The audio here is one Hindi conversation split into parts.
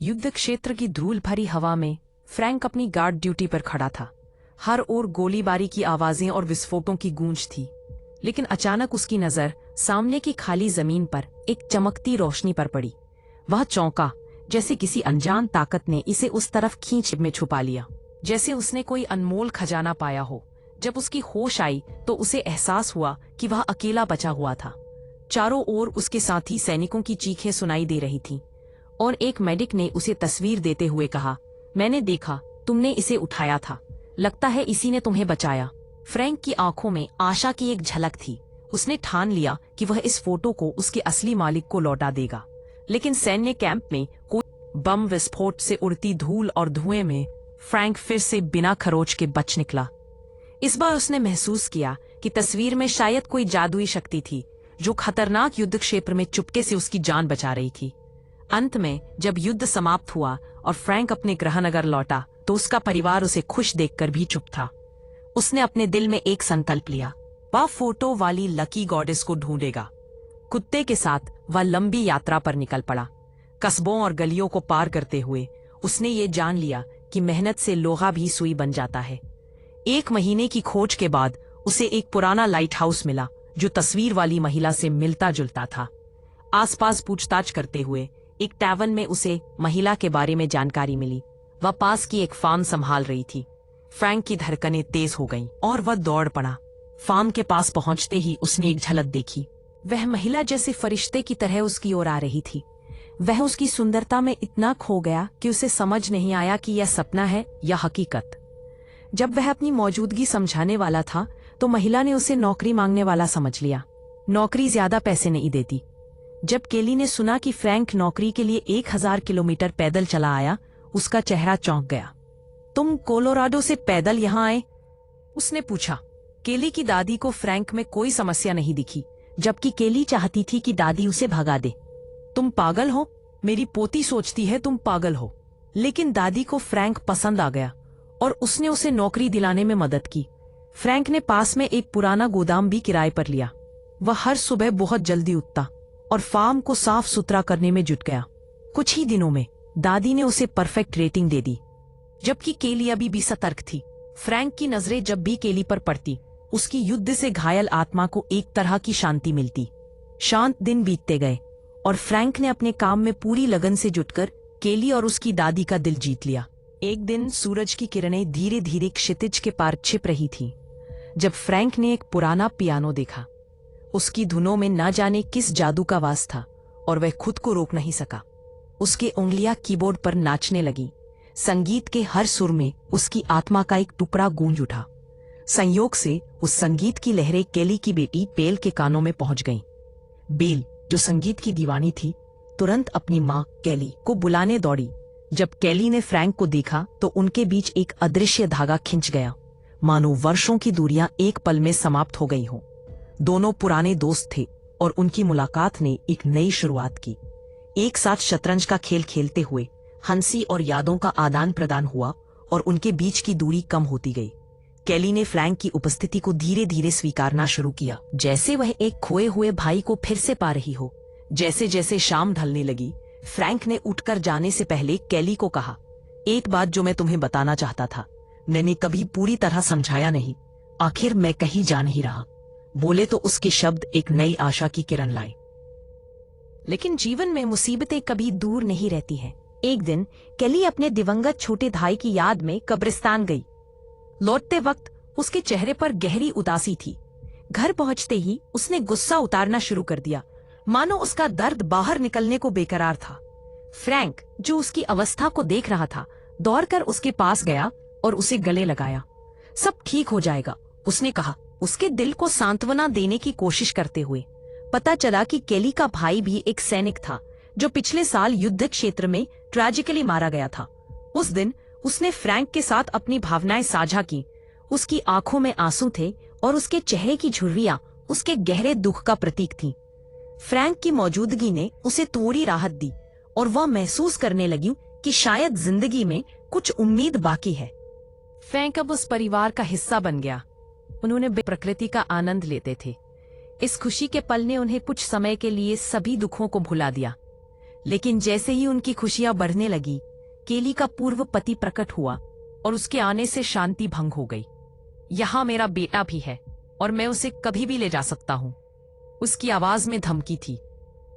युद्ध क्षेत्र की धूल भरी हवा में फ्रैंक अपनी गार्ड ड्यूटी पर खड़ा था। हर ओर गोलीबारी की आवाजें और विस्फोटों की गूंज थी, लेकिन अचानक उसकी नजर सामने की खाली जमीन पर एक चमकती रोशनी पर पड़ी। वह चौंका, जैसे किसी अनजान ताकत ने इसे उस तरफ खींच में छुपा लिया, जैसे उसने कोई अनमोल खजाना पाया हो। जब उसकी होश आई तो उसे एहसास हुआ कि वह अकेला बचा हुआ था। चारों ओर उसके साथी सैनिकों की चीखें सुनाई दे रही थीं, और एक मेडिक ने उसे तस्वीर देते हुए कहा, मैंने देखा, तुमने इसे उठाया था, लगता है इसी ने तुम्हें बचाया। फ्रैंक की आंखों में आशा की एक झलक थी। उसने ठान लिया कि वह इस फोटो को उसके असली मालिक को लौटा देगा। लेकिन सैन्य कैंप में कोई बम विस्फोट से उड़ती धूल और धुएं में फ्रैंक फिर से बिना खरोच के बच निकला। इस बार उसने महसूस किया कि तस्वीर में शायद कोई जादुई शक्ति थी जो खतरनाक युद्ध क्षेत्र में चुपके से उसकी जान बचा रही थी। अंत में जब युद्ध समाप्त हुआ और फ्रैंक अपने गृहनगर लौटा तो उसका परिवार उसे खुश देखकर भी चुप था। उसने अपने दिल में एक संकल्प लिया, वह फोटो वाली लकी गॉडेस को ढूंढेगा। कुत्ते के साथ वह लंबी यात्रा पर निकल पड़ा। कस्बों और गलियों को पार करते हुए उसने ये जान लिया कि मेहनत से लोहा भी सुई बन जाता है। 1 महीने की खोज के बाद उसे एक पुराना लाइट हाउस मिला जो तस्वीर वाली महिला से मिलता जुलता था। आसपास पूछताछ करते हुए एक टैवर्न में उसे महिला के बारे में जानकारी मिली। वह पास की एक फार्म संभाल रही थी। फ्रैंक की धड़कनें तेज हो गईं और वह दौड़ पड़ा। फार्म के पास पहुंचते ही उसने एक झलक देखी। वह महिला जैसे फरिश्ते की तरह उसकी ओर आ रही थी। वह उसकी सुंदरता में इतना खो गया कि उसे समझ नहीं आया कि यह सपना है या हकीकत। जब वह अपनी मौजूदगी समझाने वाला था तो महिला ने उसे नौकरी मांगने वाला समझ लिया। नौकरी ज्यादा पैसे नहीं देती। जब केली ने सुना कि फ्रैंक नौकरी के लिए 1000 किलोमीटर पैदल चला आया, उसका चेहरा चौंक गया। तुम कोलोराडो से पैदल यहाँ आए? उसने पूछा। केली की दादी को फ्रैंक में कोई समस्या नहीं दिखी, जबकि केली चाहती थी कि दादी उसे भगा दे। तुम पागल हो? मेरी पोती सोचती है तुम पागल हो। लेकिन दादी को फ्रैंक पसंद आ गया और उसने उसे नौकरी दिलाने में मदद की। फ्रैंक ने पास में एक पुराना गोदाम भी किराए पर लिया। वह हर सुबह बहुत जल्दी उठता और फार्म को साफ सुथरा करने में जुट गया। कुछ ही दिनों में दादी ने उसे परफेक्ट रेटिंग दे दी, जबकि केली अभी भी सतर्क थी। फ्रैंक की नजरें जब भी केली पर पड़ती, उसकी युद्ध से घायल आत्मा को एक तरह की शांति मिलती। शांत दिन बीतते गए और फ्रैंक ने अपने काम में पूरी लगन से जुटकर केली और उसकी दादी का दिल जीत लिया। एक दिन सूरज की किरणें धीरे धीरे क्षितिज के पार छिप रही थीं, जब फ्रैंक ने एक पुराना पियानो देखा। उसकी धुनों में न जाने किस जादू का वास था और वह खुद को रोक नहीं सका। उसकी उंगलियां कीबोर्ड पर नाचने लगीं। संगीत के हर सुर में उसकी आत्मा का एक टुकड़ा गूंज उठा। संयोग से उस संगीत की लहरें केली की बेटी बेल के कानों में पहुंच गईं। बेल, जो संगीत की दीवानी थी, तुरंत अपनी मां केली को बुलाने दौड़ी। जब केली ने फ्रैंक को देखा तो उनके बीच एक अदृश्य धागा खिंच गया, मानो वर्षों की दूरियां एक पल में समाप्त हो गई हों। दोनों पुराने दोस्त थे और उनकी मुलाकात ने एक नई शुरुआत की। एक साथ शतरंज का खेल खेलते हुए हंसी और यादों का आदान प्रदान हुआ और उनके बीच की दूरी कम होती गई। केली ने फ्रैंक की उपस्थिति को धीरे धीरे स्वीकारना शुरू किया, जैसे वह एक खोए हुए भाई को फिर से पा रही हो। जैसे जैसे शाम ढलने लगी, फ्रैंक ने उठकर जाने से पहले केली को कहा, एक बात जो मैं तुम्हें बताना चाहता था, मैंने कभी पूरी तरह समझाया नहीं, आखिर मैं कहीं जा नहीं रहा। बोले तो उसके शब्द एक नई आशा की किरण लाए। लेकिन जीवन में मुसीबतें कभी दूर नहीं रहती हैं। एक दिन केली अपने दिवंगत छोटे भाई की याद में कब्रिस्तान गई। लौटते वक्त उसके चेहरे पर गहरी उदासी थी। घर पहुंचते ही उसने गुस्सा उतारना शुरू कर दिया, मानो उसका दर्द बाहर निकलने को बेकरार था। फ्रैंक, जो उसकी अवस्था को देख रहा था, दौड़कर उसके पास गया और उसे गले लगाया। सब ठीक हो जाएगा, उसने कहा, उसके दिल को सांत्वना देने की कोशिश करते हुए। पता चला कि केली का भाई भी एक सैनिक था जो पिछले साल युद्ध क्षेत्र में ट्रेजिकली मारा गया था। उस दिन उसने फ्रैंक के साथ अपनी भावनाएं साझा की। उसकी आंखों में आंसू थे और उसके चेहरे की झुर्रियां उसके गहरे दुख का प्रतीक थीं। फ्रैंक की मौजूदगी ने उसे थोड़ी राहत दी और वह महसूस करने लगी कि शायद जिंदगी में कुछ उम्मीद बाकी है। फ्रैंक अब उस परिवार का हिस्सा बन गया। उन्होंने प्रकृति का आनंद लेते थे। इस खुशी के पल ने उन्हें कुछ समय के लिए सभी दुखों को भुला दिया। लेकिन जैसे ही उनकी खुशियां बढ़ने लगी, केली का पूर्व पति प्रकट हुआ और उसके आने से शांति भंग हो गई। यहाँ मेरा बेटा भी है और मैं उसे कभी भी ले जा सकता हूँ, उसकी आवाज में धमकी थी।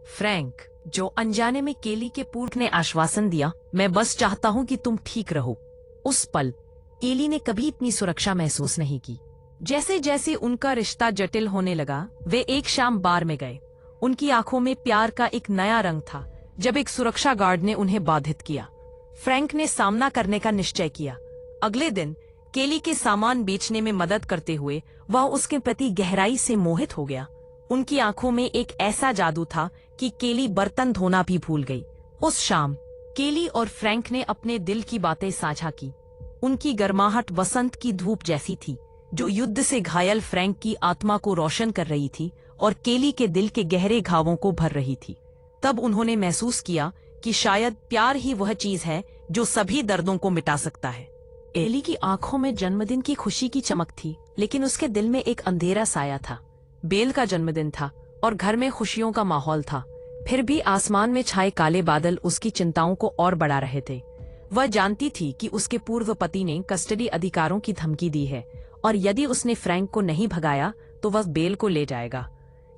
फ्रैंक, जो अनजाने में केली के पूर्व ने आश्वासन दिया, मैं बस चाहता हूँ कि तुम ठीक रहो। उस पल केली ने कभी इतनी सुरक्षा महसूस नहीं की। जैसे जैसे उनका रिश्ता जटिल होने लगा, वे एक शाम बार में गए। उनकी आंखों में प्यार का एक नया रंग था। जब एक सुरक्षा गार्ड ने उन्हें बाधित किया, फ्रैंक ने सामना करने का निश्चय किया। अगले दिन केली के सामान बेचने में मदद करते हुए वह उसके प्रति गहराई से मोहित हो गया। उनकी आंखों में एक ऐसा जादू था कि केली बर्तन धोना भी भूल गई। उस शाम केली और फ्रैंक ने अपने दिल की बातें साझा की। उनकी गर्माहट वसंत की धूप जैसी थी, जो युद्ध से घायल फ्रैंक की आत्मा को रोशन कर रही थी और केली के दिल के गहरे घावों को भर रही थी। तब उन्होंने महसूस किया कि शायद प्यार ही वह चीज है जो सभी दर्दों को मिटा सकता है। केली की आंखों में जन्मदिन की खुशी की चमक थी, लेकिन उसके दिल में एक अंधेरा साया था। बेल का जन्मदिन था और घर में खुशियों का माहौल था। फिर भी आसमान में छाए काले बादल उसकी चिंताओं को और बढ़ा रहे थे। वह जानती थी कि उसके पूर्व पति ने कस्टडी अधिकारों की धमकी दी है और यदि उसने फ्रैंक को नहीं भगाया तो वह बेल को ले जाएगा।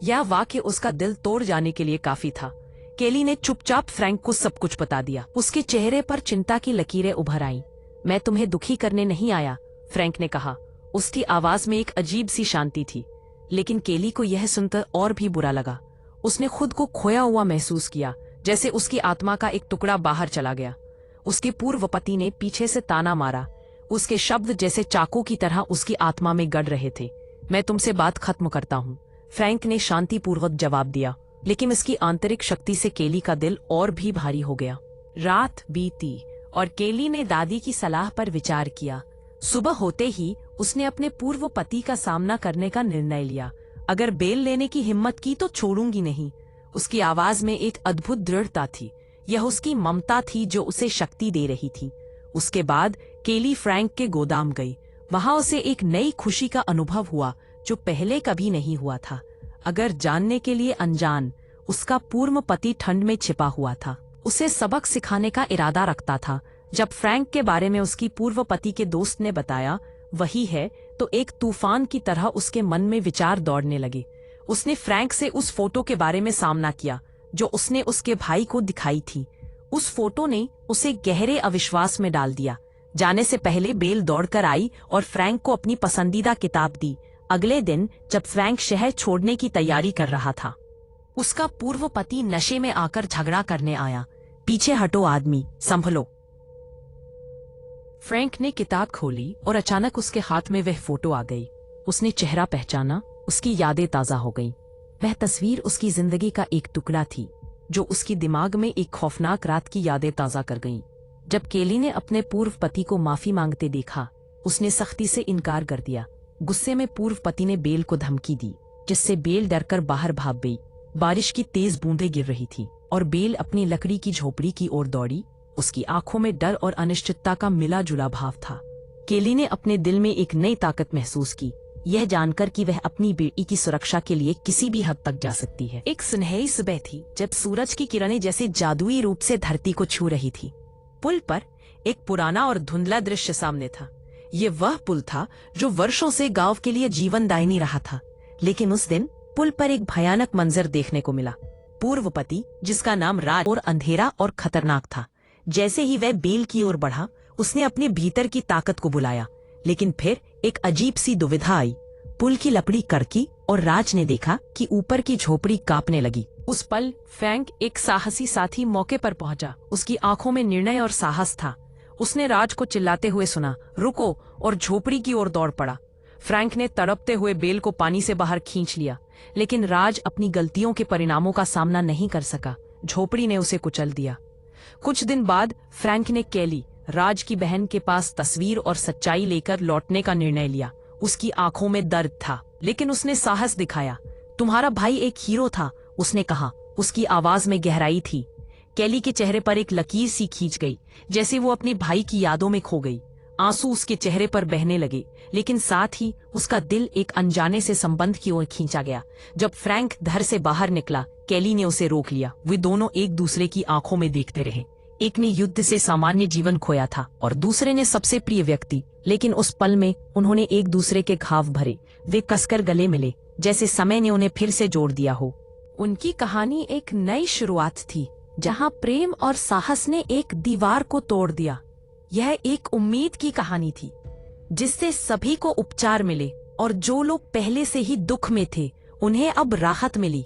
यह वाक्य उसका दिल तोड़ जाने के लिए काफी था। केली ने चुपचाप फ्रैंक को सब कुछ बता दिया। उसके चेहरे पर चिंता की लकीरें उभर आईं। मैं तुम्हें दुखी करने नहीं आया, फ्रैंक ने कहा। उसकी आवाज में एक अजीब सी शांति थी, लेकिन केली को यह सुनकर और भी बुरा लगा। उसने खुद को खोया हुआ महसूस किया, जैसे उसकी आत्मा का एक टुकड़ा बाहर चला गया। उसके पूर्व पति ने पीछे से ताना मारा। उसके शब्द जैसे चाकू की तरह उसकी आत्मा में गड़ रहे थे। मैं तुमसे बात खत्म करता हूँ, फ्रैंक ने शांतिपूर्वक जवाब दिया, लेकिन इसकी आंतरिक शक्ति से केली का दिल और भी भारी हो गया। रात बीती और केली ने दादी की सलाह पर विचार किया। सुबह होते ही उसने अपने पूर्व पति का सामना करने का निर्णय लिया। अगर बेल लेने की हिम्मत की तो छोड़ूंगी नहीं। उसकी आवाज में एक अद्भुत दृढ़ता थी। यह उसकी ममता थी जो उसे शक्ति दे रही थी। उसके बाद केली फ्रैंक के गोदाम गई। वहां उसे एक नई खुशी का अनुभव हुआ जो पहले कभी नहीं हुआ था। अगर जानने के लिए अनजान, उसका पूर्व पति ठंड में छिपा हुआ था। उसे सबक सिखाने का इरादा रखता था। जब फ्रैंक के बारे में उसकी पूर्व पति के दोस्त ने बताया वही है, तो एक तूफान की तरह उसके मन में विचार दौड़ने लगे। उसने फ्रैंक से उस फोटो के बारे में सामना किया जो उसने उसके भाई को दिखाई थी। उस फोटो ने उसे गहरे अविश्वास में डाल दिया। जाने से पहले बेल दौड़कर आई और फ्रैंक को अपनी पसंदीदा किताब दी। अगले दिन जब फ्रैंक शहर छोड़ने की तैयारी कर रहा था, उसका पूर्व पति नशे में आकर झगड़ा करने आया। पीछे हटो आदमी, संभलो। फ्रैंक ने किताब खोली और अचानक उसके हाथ में वह फोटो आ गई। उसने चेहरा पहचाना। उसकी यादें ताजा हो गईं। वह तस्वीर उसकी जिंदगी का एक टुकड़ा थी जो उसकी दिमाग में एक खौफनाक रात की यादें ताजा कर गईं। जब केली ने अपने पूर्व पति को माफी मांगते देखा, उसने सख्ती से इनकार कर दिया। गुस्से में पूर्व पति ने बेल को धमकी दी, जिससे बेल डरकर बाहर भाग गई। बारिश की तेज बूंदें गिर रही थी और बेल अपनी लकड़ी की झोपड़ी की ओर दौड़ी। उसकी आंखों में डर और अनिश्चितता का मिला जुला भाव था। केली ने अपने दिल में एक नई ताकत महसूस की, यह जानकर कि वह अपनी बेटी की सुरक्षा के लिए किसी भी हद तक जा सकती है। एक सुनहरी सुबह थी जब सूरज की किरणें जैसे जादुई रूप से धरती को छू रही थी। पुल पर एक पुराना और धुंधला दृश्य सामने था। ये वह पुल था जो वर्षों से गांव के लिए जीवनदायिनी रहा था, लेकिन उस दिन पुल पर एक भयानक मंजर देखने को मिला। पूर्व पति, जिसका नाम राज, और अंधेरा और खतरनाक था। जैसे ही वह बेल की ओर बढ़ा, उसने अपने भीतर की ताकत को बुलाया, लेकिन फिर एक अजीब सी दुविधा आई। पुल की लकड़ी कड़की और राज ने देखा कि ऊपर की झोपड़ी कांपने लगी। उस पल फ्रैंक, एक साहसी साथी, मौके पर पहुंचा। उसकी आंखों में निर्णय और साहस था। उसने राज को चिल्लाते हुए सुना, रुको, और झोपड़ी की ओर दौड़ पड़ा। फ्रैंक ने तड़पते हुए बेल को पानी से बाहर खींच लिया, लेकिन राज अपनी गलतियों के परिणामों का सामना नहीं कर सका। झोपड़ी ने उसे कुचल दिया। कुछ दिन बाद फ्रैंक ने केली, राज की बहन, के पास तस्वीर और सच्चाई लेकर लौटने का निर्णय लिया। उसकी आंखों में दर्द था, लेकिन उसने साहस दिखाया। तुम्हारा भाई एक हीरो था, उसने कहा। उसकी आवाज में गहराई थी। केली के चेहरे पर एक लकीर सी खींच गई, जैसे वो अपने भाई की यादों में खो गई। आंसू उसके चेहरे पर बहने लगे, लेकिन साथ ही उसका दिल एक अनजाने से संबंध की ओर खींचा गया। जब फ्रैंक घर से बाहर निकला, कैली ने उसे रोक लिया। वे दोनों एक दूसरे की आंखों में देखते रहे। एक ने युद्ध से सामान्य जीवन खोया था और दूसरे ने सबसे प्रिय व्यक्ति। लेकिन उस पल में उन्होंने एक दूसरे के घाव भरे। वे कसकर गले मिले, जैसे समय ने उन्हें फिर से जोड़ दिया हो। उनकी कहानी एक नई शुरुआत थी, जहां प्रेम और साहस ने एक दीवार को तोड़ दिया। यह एक उम्मीद की कहानी थी, जिससे सभी को उपचार मिले और जो लोग पहले से ही दुख में थे, उन्हें अब राहत मिली।